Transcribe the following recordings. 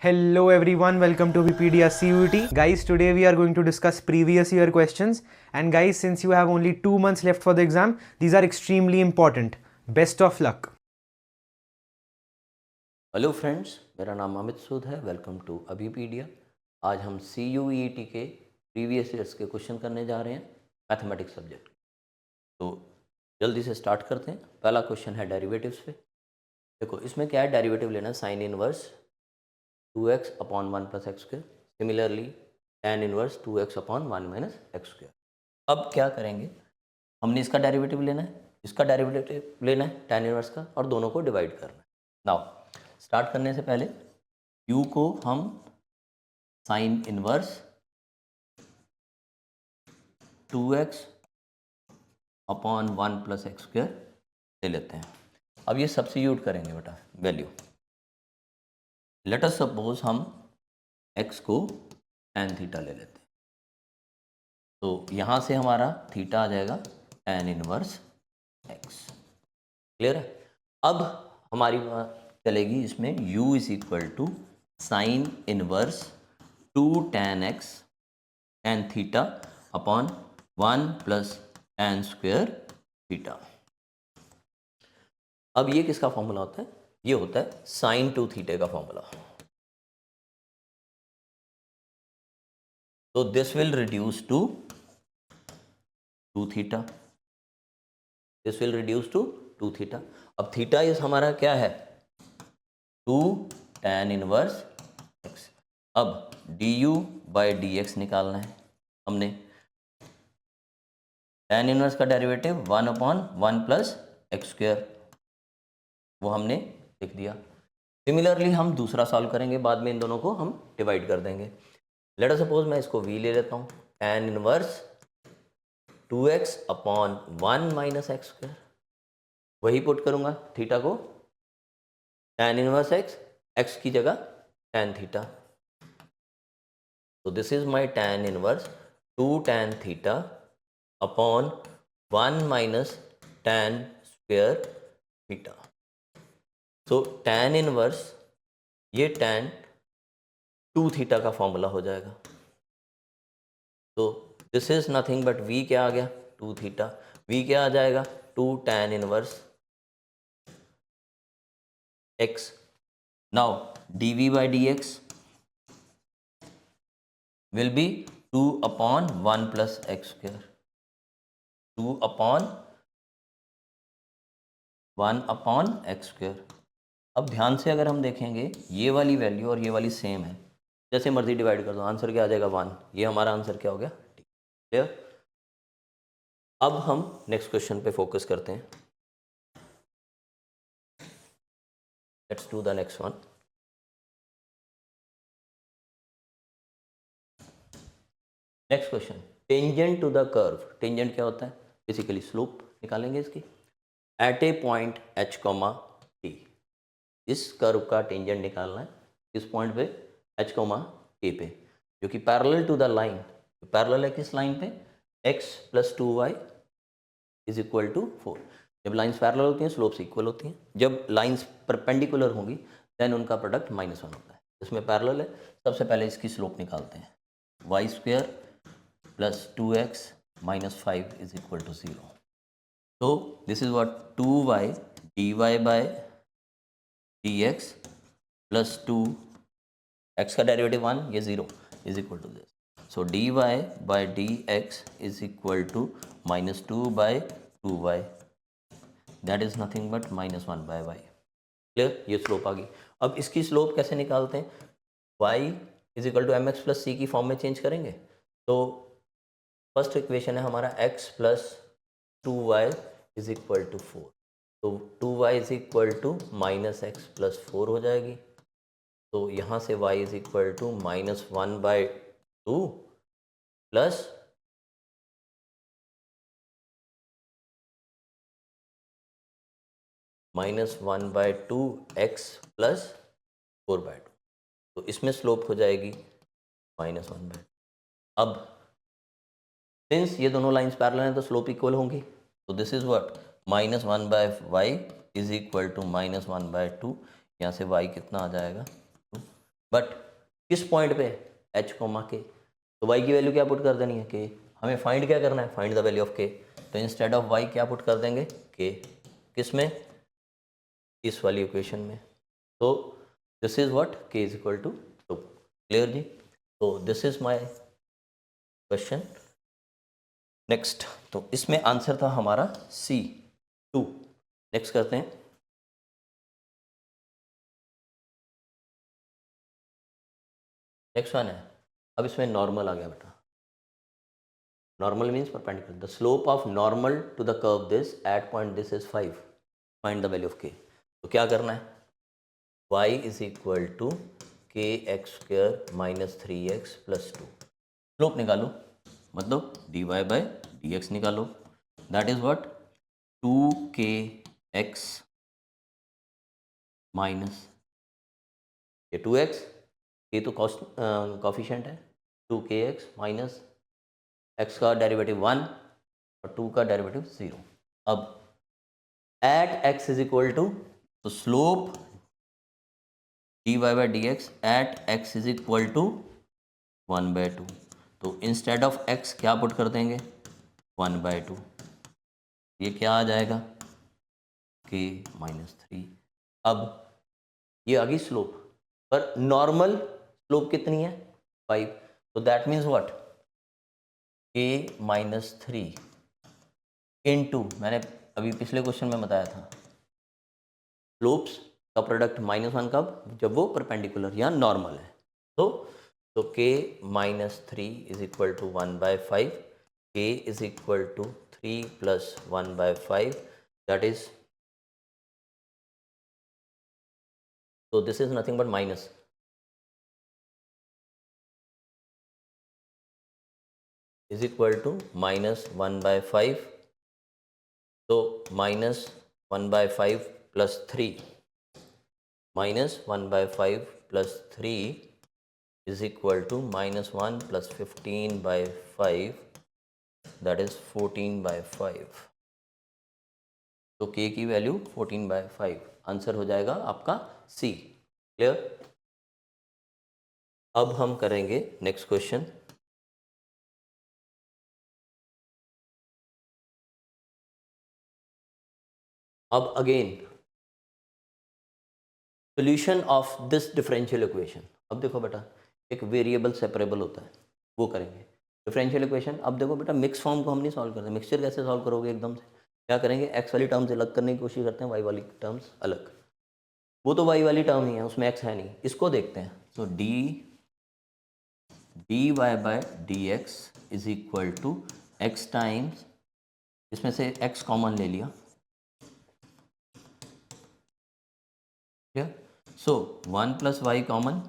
Hello everyone, welcome to Wikipedia CUET. Guys, today we are going to discuss previous year questions. And guys, since you have only 2 months left for the exam, these are extremely important. Best of luck. Hello friends, मेरा नाम अमित सूद है। Welcome to Abhipedia. आज हम CUET के previous years के question करने जा रहे हैं मैथमेटिक्स सब्जेक्ट। तो जल्दी से स्टार्ट करते हैं। पहला क्वेश्चन है डेरिवेटिव्स पे। देखो इसमें क्या है, डेरिवेटिव लेना है sine inverse 2x upon 1 plus x square, similarly tan inverse 2x upon 1 minus x square. अब क्या करेंगे, हमने इसका डेरिवेटिव लेना है, इसका डेरिवेटिव लेना है tan इनवर्स का, और दोनों को डिवाइड करना है। नाउ स्टार्ट करने से पहले u को हम sine inverse 2x upon 1 plus x square ले लेते हैं। अब ये सब्स्टिट्यूट करेंगे बेटा वैल्यू। लेट अस सपोज हम x को tan थीटा ले लेते हैं, तो यहाँ से हमारा थीटा आ जाएगा tan इनवर्स x। क्लियर है। अब हमारी बात चलेगी इसमें u is equal to sine inverse 2 tan x tan theta upon 1 plus tan square theta. अब ये किसका फॉर्मूला होता है, ये होता है साइन 2 थीटे का फॉर्मूला। तो this will reduce to 2 theta, this will reduce to 2 theta. अब थीटा इस हमारा क्या है 2 tan इनवर्स x। अब du बाई डी एक्स निकालना है हमने। tan इनवर्स का derivative 1 upon 1 plus x square, वो हमने लिख दिया। सिमिलरली हम दूसरा सॉल्व करेंगे, बाद में इन दोनों को हम डिवाइड कर देंगे। लेट अस सपोज मैं इसको v ले लेता हूँ, tan inverse 2x upon 1 minus x square, वही पुट करूँगा थीटा को tan इनवर्स x की जगह tan थीटा। तो this is my tan inverse 2 tan theta upon 1 minus tan square theta. So tan inverse ये tan 2 थीटा का formula हो जाएगा। तो this is nothing but v क्या आ गया 2 थीटा, v क्या आ जाएगा 2 tan inverse x। Now dv by dx will be 2 upon 1 plus x square, 2 upon 1 upon x square। अब ध्यान से अगर हम देखेंगे ये वाली वैल्यू और ये वाली सेम है, जैसे मर्जी डिवाइड कर दो, आंसर क्या आ जाएगा 1। ये हमारा आंसर क्या हो गया, क्लियर। अब हम नेक्स्ट क्वेश्चन पे फोकस करते हैं। Let's do the next one. Next question, tangent to the curve. Tangent क्या होता है, बेसिकली स्लोप निकालेंगे इसकी। At a point h, t, इस कर्व का टेंजेंट निकालना है किस पॉइंट पे h, a पे, जो कि parallel to the line. Parallel है किस लाइन पे, x plus 2y is equal to 4। जब लाइंस पैरेलल होती हैं स्लोप्स इक्वल होती हैं, जब लाइंस परपेंडिकुलर होंगी देन उनका प्रोडक्ट -1 होता है। इसमें पैरेलल है, सबसे पहले इसकी स्लोप निकालते हैं। y square plus 2x minus 5 is equal to 0। तो this is what 2y dy by dx plus 2 x का डेरिवेटिव 1, ये 0 is equal to this. So dy by dx is equal to -2 by 2y, that is nothing but -1 by y। Clear, ये slope आ गई। अब इसकी slope कैसे निकालते हैं, y is equal to M X plus C की फॉर्म में चेंज करेंगे। तो फर्स्ट इक्वेशन है हमारा x plus 2y is equal to 4। तो 2y is equal to minus x plus 4 हो जाएगी। तो यहाँ से y is equal to -1 by 2 plus -1 by 2 x plus 4 by 2। तो इसमें स्लोप हो जाएगी -1 बाय। अब सिंस ये दोनों लाइंस पैरेलल हैं तो स्लोप इक्वल होंगी। तो this is what -1 by y is equal to -1 by 2। यहाँ से y कितना आ जाएगा 2। बट किस पॉइंट पे? एच कोमा के। तो वाई की वैल्यू क्या पुट कर देनी है? के। हमें फाइंड क्या करना है? Find the value of K. तो इंस्टेड ऑफ वाई क्या पुट कर देंगे? के। किस में? इस वाली इक्वेशन में। तो दिस इज व्हाट? के इज इक्वल टू 2। क्लियर जी? तो this is my question. Next, तो इसमें आंसर था हमारा सी 2। नेक्स्ट करते हैं। नेक्स्ट वन है, अब इसमें नॉर्मल आ गया बेटा। Normal means perpendicular. The slope of normal to the curve this at point this is 5, find the value of K. तो क्या करना है? y is equal to K x square minus 3x plus 2। Slope निकालो, मतलब dy by dx निकालो। That is what? 2kx minus ये 2x, ये तो कॉफिशेंट है, 2kx माइनस x का डेरिवेटिव 1 और 2 का डेरिवेटिव 0। अब at x is equal to, तो slope dy by D X at x is equal to 1/2। तो इंस्टेड ऑफ x क्या पुट कर देंगे? 1/2। ये क्या आ जाएगा? k minus 3। अब ये आ गई स्लोप, पर नॉर्मल स्लोप कितनी है? 5। तो that means what? k minus 3 into, मैंने अभी पिछले क्वेश्चन में बताया था, स्लोप्स का प्रोडक्ट -1 कब? जब वो परपेंडिकुलर या नॉर्मल है। तो k minus 3 is equal to 1/5, k is equal to 3 plus 1/5, that is, so this is nothing but minus, is equal to minus 1/5. so minus 1/5 plus 3, minus 1/5 plus 3 is equal to minus 1 plus 15/5, that is 14/5। तो k की value 14/5, answer हो जाएगा आपका सी। Clear? अब हम करेंगे next question. अब again solution of this differential equation. अब देखो बेटा, एक वेरिएबल सेपरेबल होता है, वो करेंगे। डिफरेंशियल इक्वेशन, अब देखो बेटा, मिक्स फॉर्म को हम नहीं सॉल्व करते। मिक्सचर कैसे सॉल्व करोगे? एकदम से क्या करेंगे? एक्स वाली टर्म्स अलग करने की कोशिश करते हैं, वाई वाली टर्म्स अलग। वो तो वाई वाली टर्म ही है, उसमें एक्स है नहीं। इसको देखते हैं। तो D Y by D X is equal to X times, इसमें से एक्स कॉमन ले लिया, सो 1 प्लस वाई कॉमन,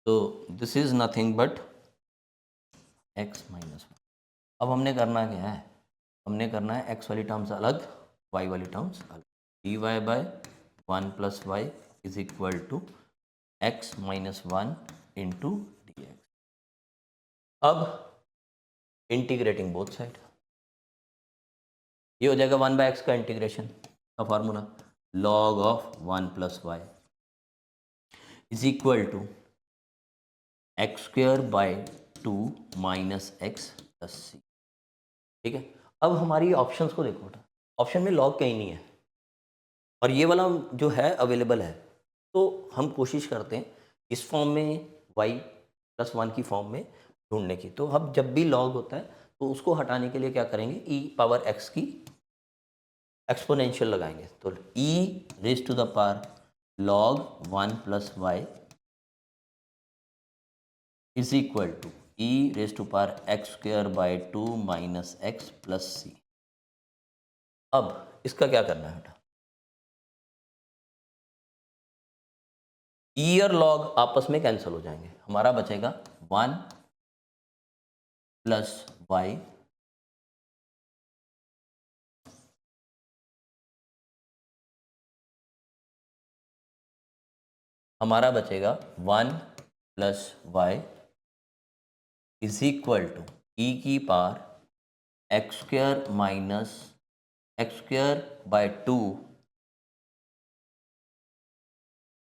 तो this is nothing but x minus 1। अब हमने करना क्या है? हमने करना है x वाली टर्म्स अलग, y वाली टर्म्स अलग। D Y by 1 plus Y is equal to x minus 1 into D x. अब इंटीग्रेटिंग बोथ साइड, ये हो जाएगा 1/x का इंटीग्रेशन का formula, log of 1 plus Y is equal to X square by 2 minus x plus C. ठीक है? अब हमारी ऑप्शंस को देखो बेटा, ऑप्शन में लॉग कहीं नहीं है और ये वाला जो है अवेलेबल है। तो हम कोशिश करते हैं इस फॉर्म में y+1 की फॉर्म में ढूंढने की। तो अब जब भी लॉग होता है तो उसको हटाने के लिए क्या करेंगे? e पावर x की एक्सपोनेंशियल लगाएंगे। तो e raise to the power log 1 plus Y is equal to e raise to power x square by 2 minus x plus c. अब इसका क्या करना है बेटा? ई और लॉग आपस में कैंसिल हो जाएंगे, हमारा बचेगा 1 प्लस वाई हमारा बचेगा 1 plus Y is equal to e की power x square minus x square by 2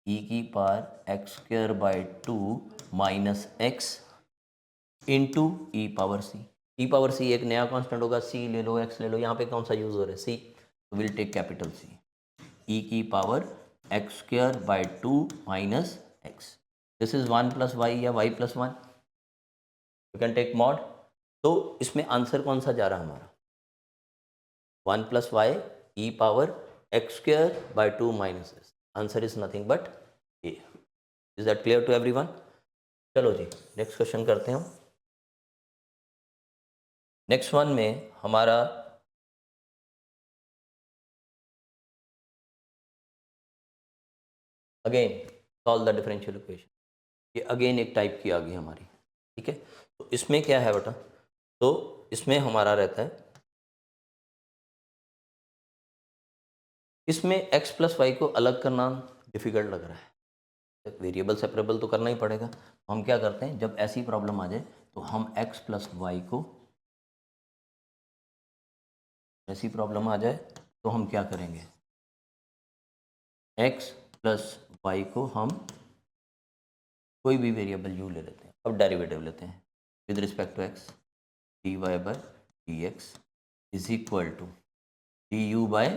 e की power x square by 2 minus x into e power c. E power c एक नया कांस्टेंट होगा, सी ले लो, एक्स ले लो, यहाँ पे कौन सा यूज हो रहा है, सी, तो will take capital C. E की power x square by 2 minus x, this is 1 plus y या y plus 1, you can take mod. तो इसमें आंसर कौन सा जा रहा है हमारा, 1 plus Y E power x square by 2 minus X, answer is nothing but A. Is that clear to everyone? चलो जी नेक्स्ट क्वेश्चन करते हैं हम। नेक्स्ट वन में हमारा again solve the differential equation, ये अगेन एक टाइप की आ गई हमारी, ठीक है। तो इसमें क्या है बेटा, तो इसमें हमारा रहता है, इसमें x प्लस वाई को अलग करना डिफिकल्ट लग रहा है, वेरिएबल सेपरेबल तो करना ही पड़ेगा। तो हम क्या करते हैं, जब ऐसी प्रॉब्लम आ जाए तो हम x प्लस वाई को, ऐसी प्रॉब्लम आ जाए तो हम क्या करेंगे, x प्लस वाई को हम कोई भी वेरिएबल u ले लेते हैं, अब डेरिवेटिव लेते हैं with respect to x, dy by D X is equal to D you by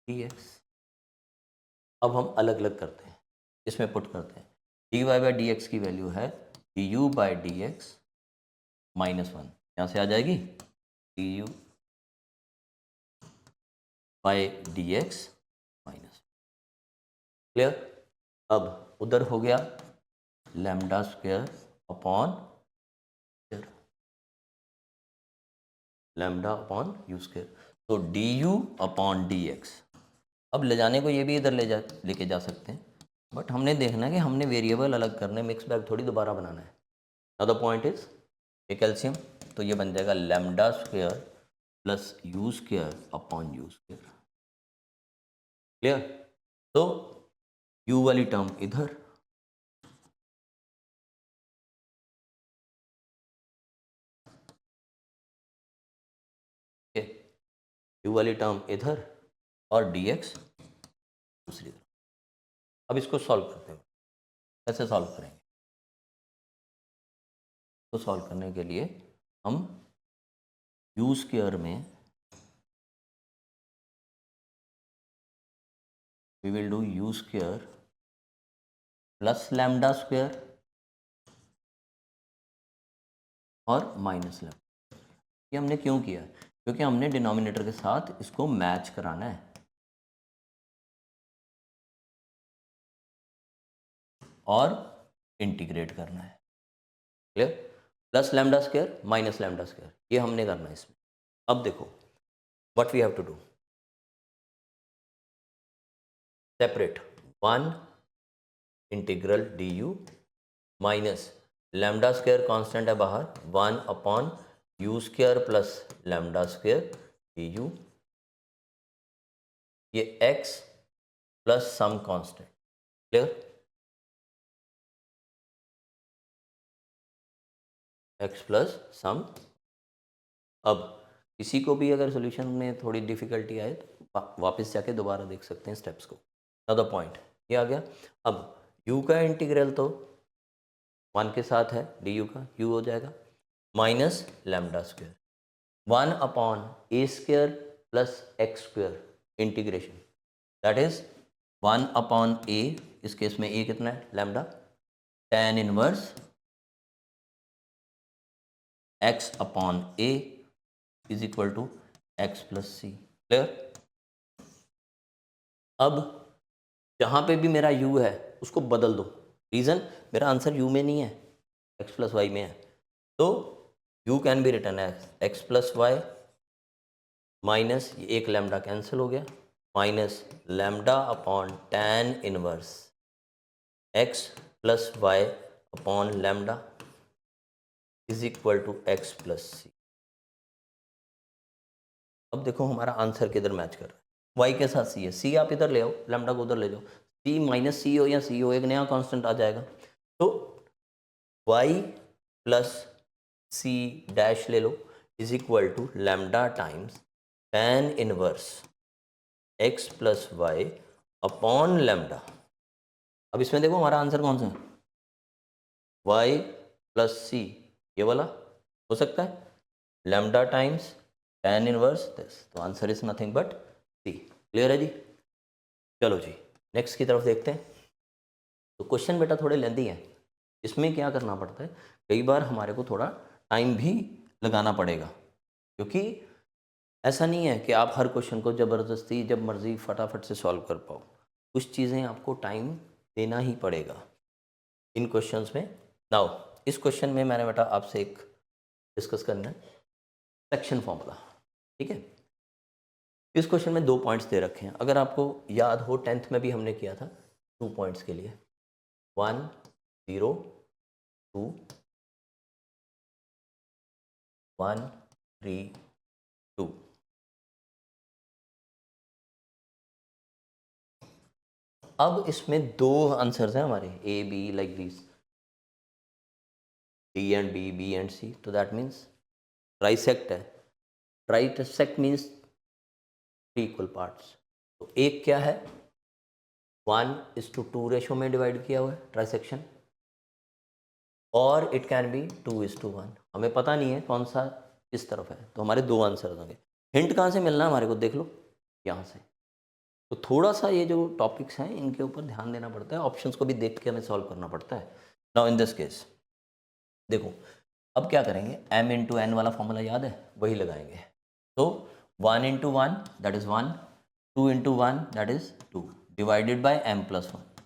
D x. अब हम अलग अलग करते हैं, इसमें पुट करते हैं, d y by D x की वैल्यू है d you by D x minus 1, यहाँ से आ जाएगी d you by D x minus, clear. अब उधर हो गया lambda square upon lambda upon u square, तो d u upon d x. अब ले जाने को ये भी इधर लेके जा सकते हैं, बट हमने देखना है कि हमने वेरिएबल अलग करने, मिक्स बैग थोड़ी दोबारा बनाना है। नाउ द पॉइंट इज एक एलसीएम, तो ये बन जाएगा lambda square plus you square upon u square, clear. तो यू वाली टर्म इधर, यू वाली टर्म इधर और डी एक्स दूसरी तरफ। अब इसको सॉल्व करते हैं, कैसे सॉल्व करेंगे, तो सॉल्व करने के लिए हम यू स्क्वायर में we will do U square plus lambda square और माइनस लैम्डा। ये हमने क्यों किया, क्योंकि हमने डिनोमिनेटर के साथ इसको मैच कराना है, और इंटीग्रेट करना है, clear. Plus lambda square minus lambda square, ये हमने करना है इसमें। अब देखो what we have to do, separate 1 integral d u minus lambda square constant है बाहर, 1 upon u square plus lambda square d u, ये x plus some constant, clear, x plus some. अब किसी को भी अगर सॉल्यूशन में थोड़ी डिफिकल्टी आए तो वापस जाके दोबारा देख सकते हैं स्टेप्स को। नाउ द पॉइंट ये आ गया। अब u का इंटीग्रल तो 1 के साथ है, डी का u हो जाएगा minus lambda square 1 upon a square plus x square integration, that is 1 upon a, इस केस में a कितना है, lambda, tan inverse x upon a is equal to x plus c, clear. अब जहाँ पे भी मेरा u है उसको बदल दो, रीज़न मेरा आंसर u में नहीं है, x प्लस वाई में है, तो u can be written as x plus y minus, ये एक लैम्डा कैंसिल हो गया, minus lambda upon tan inverse x plus y upon lambda is equal to x plus c. अब देखो हमारा आंसर किधर मैच कर रहा है, y के साथ c है, c आप इधर ले आओ, लैम्डा को उधर ले जाओ, c माइनस सी हो या c हो, एक नया कांस्टेंट आ जाएगा, तो y प्लस सी डैश ले लो is equal to lambda times tan inverse x plus y upon lambda अब इसमें देखो हमारा आंसर कौन सा है, y प्लस सी, ये वाला हो सकता है, lambda times tan inverse this, तो answer is nothing but c. Clear है जी? चलो जी नेक्स्ट की तरफ देखते हैं। तो क्वेश्चन बेटा थोड़े लेंदी हैं, इसमें क्या करना पड़ता है, कई बार हमारे को थोड़ा टाइम भी लगाना पड़ेगा, क्योंकि ऐसा नहीं है कि आप हर क्वेश्चन को ज़बरदस्ती जब मर्ज़ी फटाफट से सॉल्व कर पाओ। कुछ चीज़ें आपको टाइम देना ही पड़ेगा इन क्वेश्चंस में। नाउ इस क्वेश्चन में मैंने बेटा आपसे एक डिस्कस करना है सेक्शन फॉर्मूला, ठीक है। इस क्वेश्चन में 2 पॉइंट्स दे रखे हैं, अगर आपको याद हो 10th में भी हमने किया था 2 पॉइंट्स के लिए, 1 0 2 1 3 2। अब इसमें 2 आंसर्स हैं हमारे, A B, like this, D and B, B and C, तो दैट मीन्स ट्राइसेक्ट है। Trisect means 3 equal parts. तो एक क्या है, 1:2 रेशो में डिवाइड किया हुआ है ट्राइसेक्शन, और इट कैन बी 2:1। हमें पता नहीं है कौन सा किस तरफ है, तो हमारे 2 आंसर होंगे। हिंट कहाँ से मिलना है हमारे को, देख लो यहाँ से। तो थोड़ा सा ये जो टॉपिक्स हैं इनके ऊपर ध्यान देना पड़ता है, ऑप्शंस को भी देख के हमें सॉल्व करना पड़ता है। नाउ इन दिस केस देखो, अब क्या करेंगे, m इंटू एन वाला फॉर्मूला याद है, वही लगाएंगे। तो 1 into 1 that is 1, 2 into 1 that is 2, divided by m plus 1,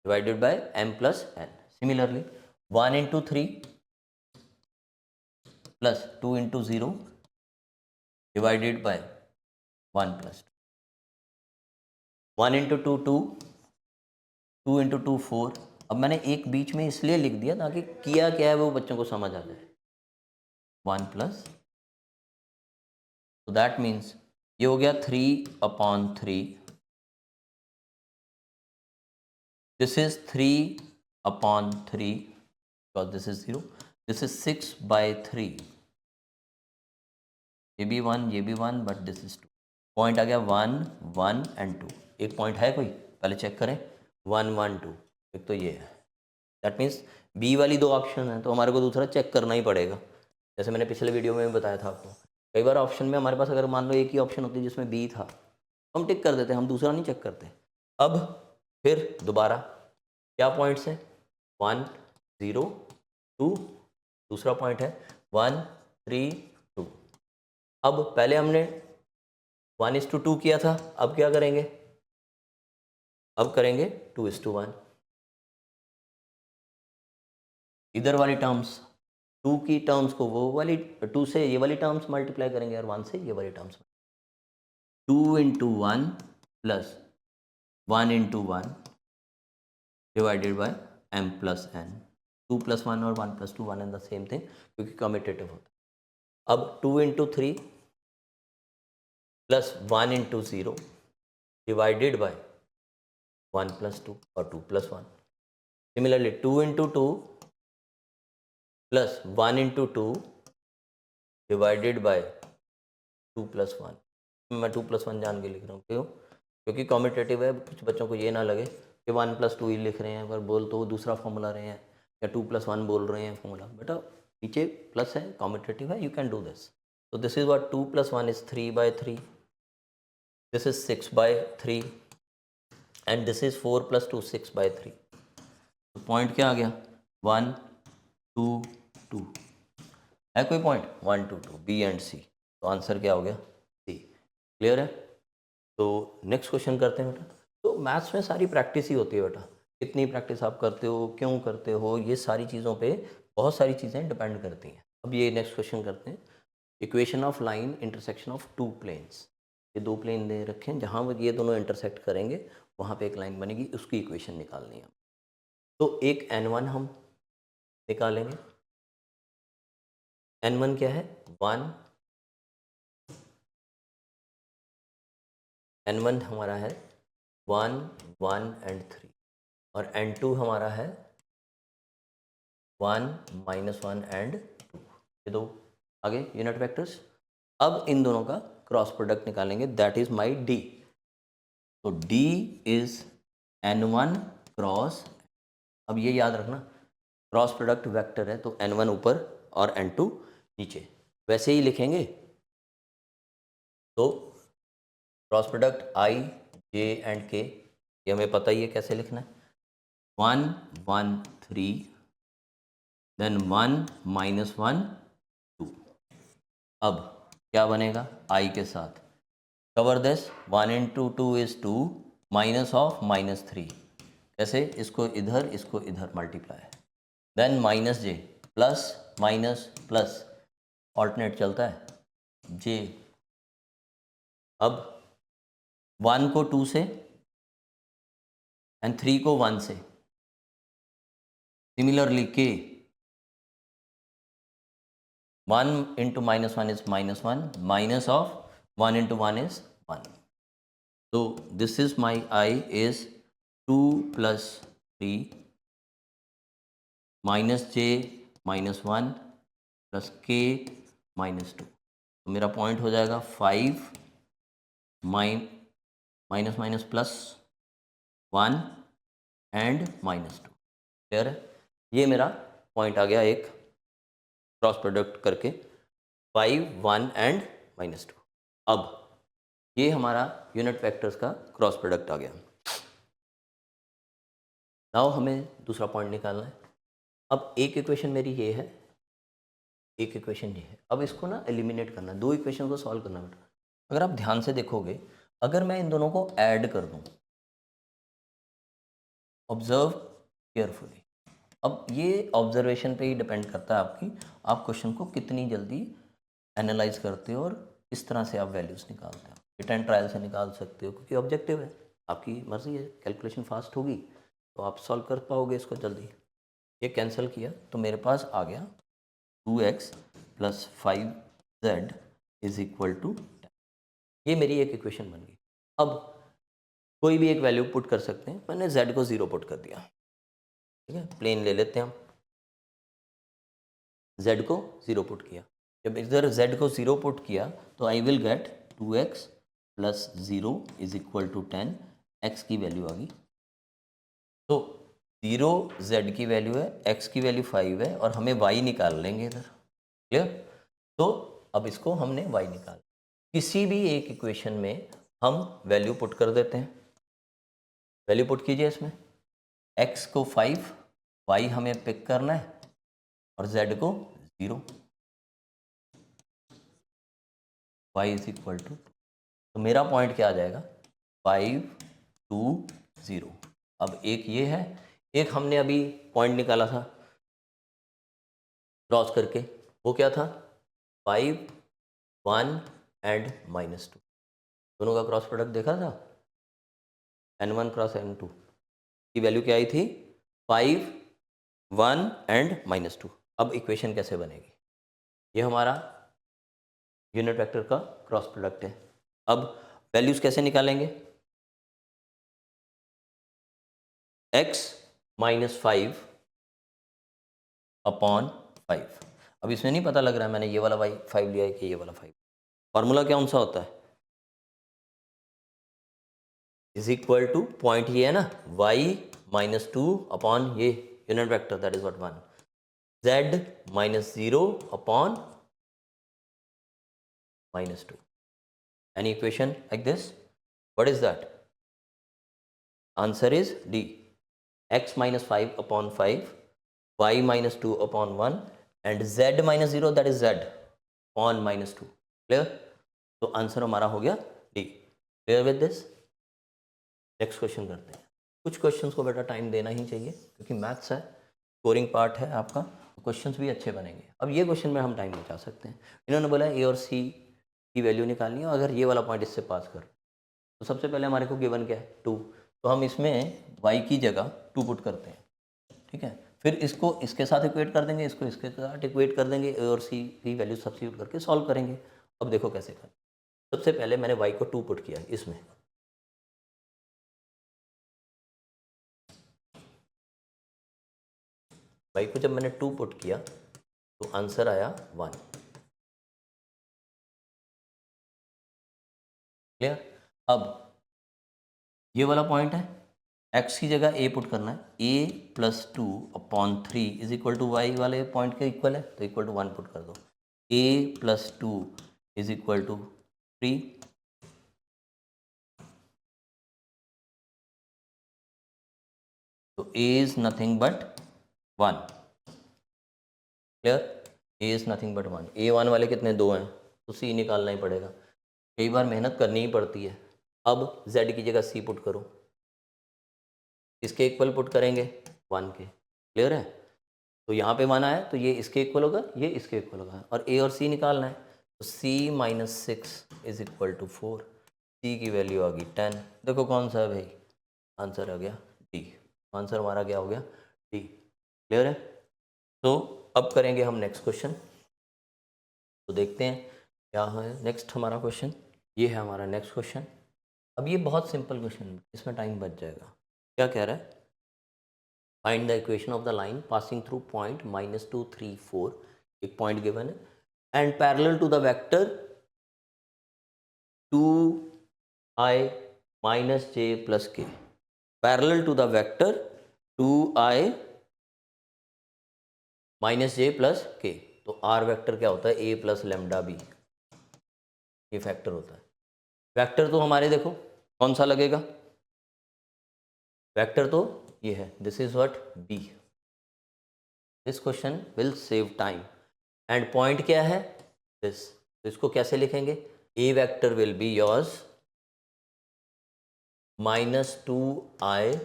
divided by m plus n। Similarly 1 into 3 plus 2 into 0 divided by 1 plus 2, 1 into 2 2, 2 into 2 4। अब मैंने एक बीच में इसलिए लिख दिया ताकि किया क्या है वो बच्चों को समझ आ जाए, 1 प्लस, तो दैट मीन्स ये हो गया 3/3, this is 3/3 because this is 0, this is 6/3, ये भी 1 ये भी 1 बट दिस इज 2। पॉइंट आ गया 1 1 एंड 2। एक पॉइंट है कोई, पहले चेक करें, 1 1 2, एक तो ये है, दैट मीन्स बी वाली 2 ऑप्शन है, तो हमारे को दूसरा चेक करना ही पड़ेगा। जैसे मैंने पिछले वीडियो में बताया था आपको, कई बार ऑप्शन में हमारे पास अगर मान लो एक ही ऑप्शन होती है जिसमें बी था, तो हम टिक कर देते हैं, हम दूसरा नहीं चेक करते। अब फिर दोबारा क्या पॉइंट्स हैं, 1 0 2, दूसरा पॉइंट है 1 3 2। अब पहले हमने 1:2 किया था, अब क्या करेंगे, अब करेंगे 2:1। इधर वाली टर्म्स 2 की टर्म्स को वो वाली 2 से ये वाली टर्म्स मल्टीप्लाई करेंगे और 1 से ये वाली terms, 2 into 1 plus 1 into 1 divided by m plus n। 2 + 1 और 1 + 2 1 एंड द सेम थिंग, क्योंकि कम्यूटेटिव होता है। अब 2 into 3 plus 1 into 0 divided by 1 + 2 और 2 + 1। Similarly 2 into 2 plus 1 into 2 divided by 2 + 1। मैं 2 + 1 जान के लिख रहा हूँ, क्यों, क्योंकि कॉम्पिटेटिव है, कुछ बच्चों को ये ना लगे कि 1 + 2 ही लिख रहे हैं, पर बोल तो वो दूसरा फॉर्मूला रहे हैं, या 2 + 1 बोल रहे हैं फॉर्मूला। बेटा पीछे प्लस है, कॉम्पिटेटिव है, यू कैन डू दिस। तो this is what 2 + 1 is 3/3, this is 6/3 and this is 4 + 2 6/3। तो पॉइंट क्या आ गया, 1 2 2 है कोई पॉइंट, 1 2 2 बी एंड सी, तो आंसर क्या हो गया, सी। क्लियर है? तो नेक्स्ट क्वेश्चन करते हैं बेटा। तो मैथ्स में सारी प्रैक्टिस ही होती है बेटा, कितनी प्रैक्टिस आप करते हो, क्यों करते हो, ये सारी चीज़ों पे बहुत सारी चीज़ें डिपेंड करती हैं। अब ये नेक्स्ट क्वेश्चन करते हैं, equation of line intersection of 2 planes. ये 2 प्लेन दे रखे हैं, जहाँ ये दोनों इंटरसेक्ट करेंगे वहाँ पे एक लाइन बनेगी, उसकी इक्वेशन निकालनी है। तो एक n1 हम निकालेंगे, n1 क्या है, 1, n1 हमारा है 1 1 एंड 3, और n2 हमारा है 1 -1 एंड 2। ये दो आगे यूनिट वेक्टर्स। अब इन दोनों का क्रॉस प्रोडक्ट निकालेंगे, दैट इज माई d। तो d इज n1 क्रॉस, अब ये याद रखना क्रॉस प्रोडक्ट वेक्टर है तो n1 ऊपर और n2 नीचे, वैसे ही लिखेंगे तो cross product i j and k, ये हमें पता ही है कैसे लिखना है, 1 1 3 देन 1 माइनस 1 2। अब क्या बनेगा i के साथ, cover this, 1 into 2 is 2 minus of minus 3, कैसे, इसको इधर multiply, then minus j plus minus plus alternate चलता है j। अब 1 को 2 से एंड 3 को 1 से, similarly k 1 into minus 1 is minus 1, minus of 1 into 1 is 1, तो this is my i is 2 plus 3 minus j minus 1 plus k minus 2, तो मेरा पॉइंट हो जाएगा 5 minus minus plus 1 and minus 2। Clear है, ये मेरा पॉइंट आ गया एक क्रॉस प्रोडक्ट करके 5 1 एंड माइनस 2। अब ये हमारा यूनिट वेक्टर्स का क्रॉस प्रोडक्ट आ गया। नाउ हमें दूसरा पॉइंट निकालना है। अब एक इक्वेशन मेरी ये है, एक इक्वेशन ये है, अब इसको ना एलिमिनेट करना है, दो इक्वेशन को सॉल्व करना बेटा। अगर आप ध्यान से देखोगे, अगर मैं इन दोनों को ऐड कर दूं, ऑब्जर्व केयरफुली, अब ये ऑब्जर्वेशन पे ही डिपेंड करता है आपकी, आप क्वेश्चन को कितनी जल्दी एनालाइज करते हो और इस तरह से आप वैल्यूज़ निकालते हो। हिट एंड ट्रायल से निकाल सकते हो क्योंकि ऑब्जेक्टिव है, आपकी मर्जी है, कैलकुलेशन फास्ट होगी तो आप सॉल्व कर पाओगे इसको जल्दी। ये कैंसिल किया तो मेरे पास आ गया 2x plus 5z is equal to 10। ये मेरी एक इक्वेशन बन गई। अब कोई भी एक वैल्यू पुट कर सकते हैं, मैंने z को 0 पुट कर दिया, ठीक है, प्लेन ले लेते हैं हम, z को 0 पुट किया, जब इधर z को 0 पुट किया तो I will get 2x plus 0 is equal to 10, x की वैल्यू आ गई, तो 0 z की वैल्यू है, x की वैल्यू 5 है और हमें y निकाल लेंगे इधर। क्लियर, तो अब इसको हमने y निकाल, किसी भी एक इक्वेशन में हम वैल्यू पुट कर देते हैं, वैल्यू पुट कीजिए इसमें, x को 5, y हमें पिक करना है और z को 0, y इज इक्वल टू, तो मेरा पॉइंट क्या आ जाएगा 5 2 0। अब एक ये है, एक हमने अभी पॉइंट निकाला था क्रॉस करके, वो क्या था 5 1 एंड माइनस 2, दोनों का क्रॉस प्रोडक्ट देखा था, n1 क्रॉस n2 की वैल्यू क्या आई थी 5 1 एंड माइनस 2। अब इक्वेशन कैसे बनेगी, ये हमारा यूनिट वेक्टर का क्रॉस प्रोडक्ट है। अब वैल्यूज कैसे निकालेंगे, x माइनस 5 अपॉन 5, अब इसमें नहीं पता लग रहा है मैंने ये वाला y 5 लिया है कि ये वाला 5, फॉर्मूला क्या कौन सा होता है, इज इक्वल टू, पॉइंट ये है ना y माइनस 2 अपॉन ये unit vector that is what 1, z minus 0 upon minus 2. Any equation like this? What is that? Answer is D. X minus 5 upon 5, y minus 2 upon 1 and z minus 0 that is z upon minus 2. Clear? तो answer हमारा हो गया D. Clear with this? Next question करते हैं। कुछ questions को बेटा time देना ही चाहिए क्योंकि मैथ्स है, स्कोरिंग पार्ट है आपका, क्वेश्चंस भी अच्छे बनेंगे। अब ये क्वेश्चन में हम टाइम बचा सकते हैं। इन्होंने बोला ए और सी की वैल्यू निकालनी है, अगर ये वाला पॉइंट इससे पास कर, तो सबसे पहले हमारे को गिवन क्या है 2, तो हम इसमें y की जगह 2 पुट करते हैं, ठीक है, फिर इसको इसके साथ इक्वेट कर देंगे, इसको इसके साथ इक्वेट कर देंगे, ए और सी की वैल्यू सब्स्टिट्यूट करके सॉल्व करेंगे। अब देखो कैसे करें। सबसे पहले मैंने y को 2 पुट किया इसमें, y को जब मैंने 2 पुट किया तो आंसर आया 1। क्लियर? अब ये वाला पॉइंट है, x की जगह a पुट करना है, a plus 2/3 is equal to Y वाले पॉइंट के इक्वल है, तो इक्वल टू 1 पुट कर दो। a plus 2 is equal to 3, तो a is nothing but 1। Clear? a is nothing but 1। a1 वाले कितने, 2 हैं, तो c निकालना ही पड़ेगा। कई बार मेहनत करनी ही पड़ती है। अब z की जगह c पुट करो, इसके इक्वल पुट करेंगे 1 के। क्लियर है? तो यहाँ पे 1 आया तो ये इसके इक्वल होगा, ये इसके इक्वल होगा, और a और c निकालना है, तो c minus 6 is equal to 4। c की वैल्यू आ गई 10। देखो कौन सा है भाई, आंसर आ गया डी। आंसर हमारा क्या हो गया, डी। क्लियर है? तो अब करेंगे हम नेक्स्ट क्वेश्चन। तो देखते हैं क्या है नेक्स्ट हमारा क्वेश्चन। ये है हमारा नेक्स्ट क्वेश्चन। अब ये बहुत सिंपल क्वेश्चन है, इसमें टाइम बच जाएगा। क्या कह रहा है, find the equation of the line passing through point -2 3 4। एक पॉइंट गिवन है and parallel to the vector 2i minus j plus k। Parallel to the vector 2i minus j plus k। तो r vector क्या होता है, a plus lambda b, ये factor होता है। Vector तो हमारे देखो कौन सा लगेगा, वेक्टर तो ये है, this is what b। This question will save time and point क्या है दिस, तो इसको कैसे लिखेंगे, a vector will be yours -2i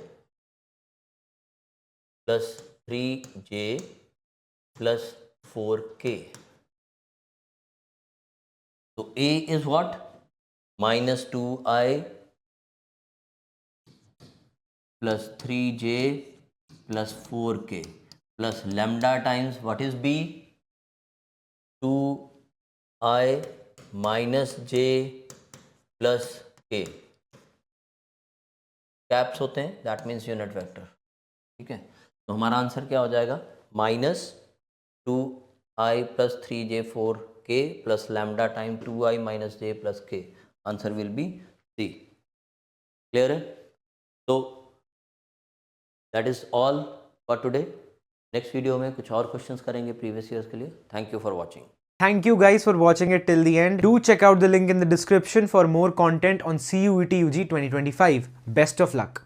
plus 3j plus 4k। तो a is what, -2i plus 3j plus 4k plus lambda times what is b, 2i minus j plus k। Caps होते हैं, that means unit vector. ठीक है, तो हमारा answer क्या हो जाएगा, -2i plus 3j 4k plus lambda time 2i minus j plus k। Answer will be C. Clear है? तो that is all for today. Next video में कुछ और क्वेश्चंस करेंगे प्रीवियस ईयर्स के लिए। Thank you for watching. Thank you guys for watching it till the end. Do check out the link in the description for more content on CUET UG 2025. Best of luck.